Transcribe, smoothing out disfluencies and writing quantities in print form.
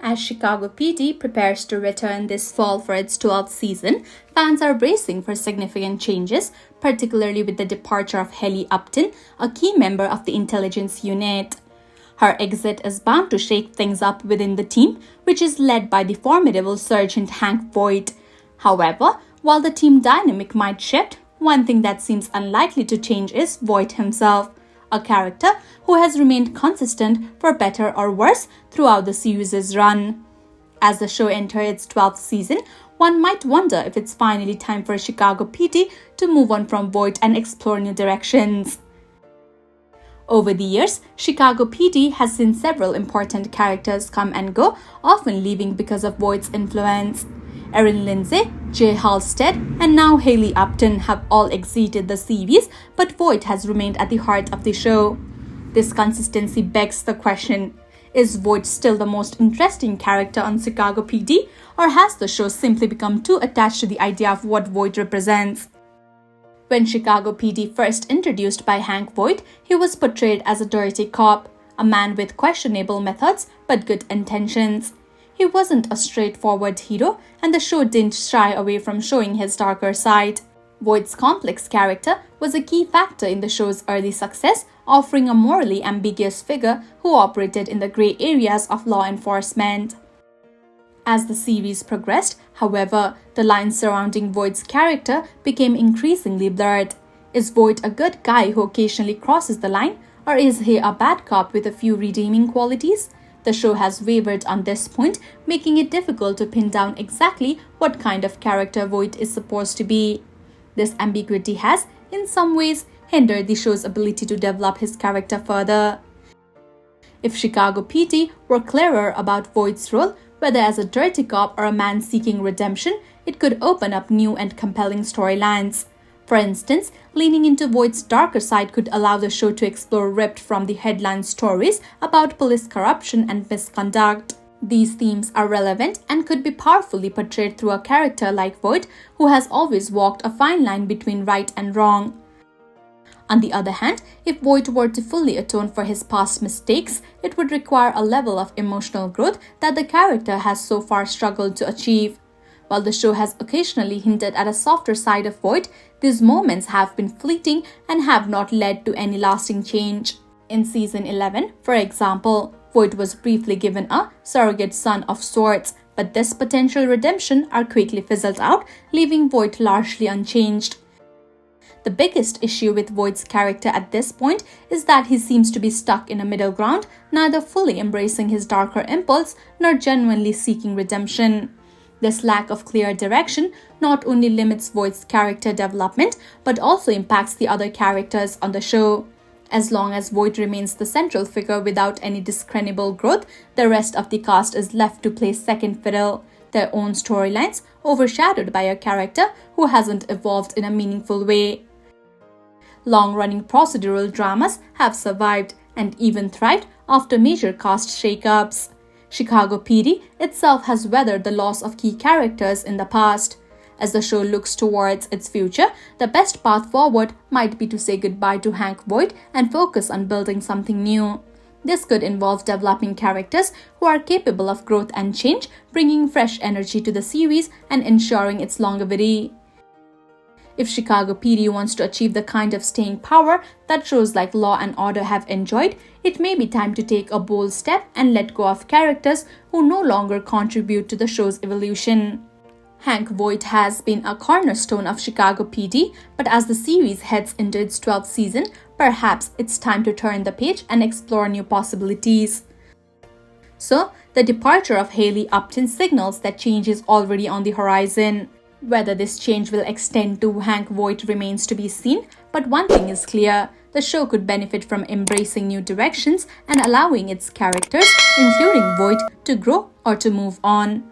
As Chicago P.D. prepares to return this fall for its 12th season, fans are bracing for significant changes, particularly with the departure of Hailey Upton, a key member of the intelligence unit. Her exit is bound to shake things up within the team, which is led by the formidable Sergeant Hank Voight. However, while the team dynamic might shift, one thing that seems unlikely to change is Voight himself, a character who has remained consistent for better or worse throughout the series' run. As the show enters its 12th season, one might wonder if it's finally time for Chicago P.D. to move on from Voight and explore new directions. Over the years, Chicago P.D. has seen several important characters come and go, often leaving because of Voight's influence. Erin Lindsay, Halstead, and now Hailey Upton have all exited the series, but Voight has remained at the heart of the show. This consistency begs the question, is Voight still the most interesting character on Chicago P.D., or has the show simply become too attached to the idea of what Voight represents? When Chicago P.D. first introduced by Hank Voight, he was portrayed as a dirty cop, a man with questionable methods but good intentions. He wasn't a straightforward hero, and the show didn't shy away from showing his darker side. Voight's complex character was a key factor in the show's early success, offering a morally ambiguous figure who operated in the grey areas of law enforcement. As the series progressed, however, the lines surrounding Voight's character became increasingly blurred. Is Voight a good guy who occasionally crosses the line, or is he a bad cop with a few redeeming qualities? The show has wavered on this point, making it difficult to pin down exactly what kind of character Voight is supposed to be. This ambiguity has, in some ways, hindered the show's ability to develop his character further. If Chicago P.D. were clearer about Voight's role, whether as a dirty cop or a man seeking redemption, it could open up new and compelling storylines. For instance, leaning into Voight's darker side could allow the show to explore ripped from the headline stories about police corruption and misconduct. These themes are relevant and could be powerfully portrayed through a character like Voight, who has always walked a fine line between right and wrong. On the other hand, if Voight were to fully atone for his past mistakes, it would require a level of emotional growth that the character has so far struggled to achieve. While the show has occasionally hinted at a softer side of Voight, these moments have been fleeting and have not led to any lasting change. In season 11, for example, Voight was briefly given a surrogate son of sorts, but this potential redemption are quickly fizzled out, leaving Voight largely unchanged. The biggest issue with Voight's character at this point is that he seems to be stuck in a middle ground, neither fully embracing his darker impulse nor genuinely seeking redemption. This lack of clear direction not only limits Voight's character development but also impacts the other characters on the show. As long as Voight remains the central figure without any discernible growth, the rest of the cast is left to play second fiddle, their own storylines overshadowed by a character who hasn't evolved in a meaningful way. Long-running procedural dramas have survived and even thrived after major cast shakeups. Chicago P.D. itself has weathered the loss of key characters in the past. As the show looks towards its future, the best path forward might be to say goodbye to Hank Voight and focus on building something new. This could involve developing characters who are capable of growth and change, bringing fresh energy to the series and ensuring its longevity. If Chicago P.D. wants to achieve the kind of staying power that shows like Law and Order have enjoyed, it may be time to take a bold step and let go of characters who no longer contribute to the show's evolution. Hank Voight has been a cornerstone of Chicago P.D., but as the series heads into its 12th season, perhaps it's time to turn the page and explore new possibilities. So, the departure of Hailey Upton signals that change is already on the horizon. Whether this change will extend to Hank Voight remains to be seen, but one thing is clear, the show could benefit from embracing new directions and allowing its characters, including Voight, to grow or to move on.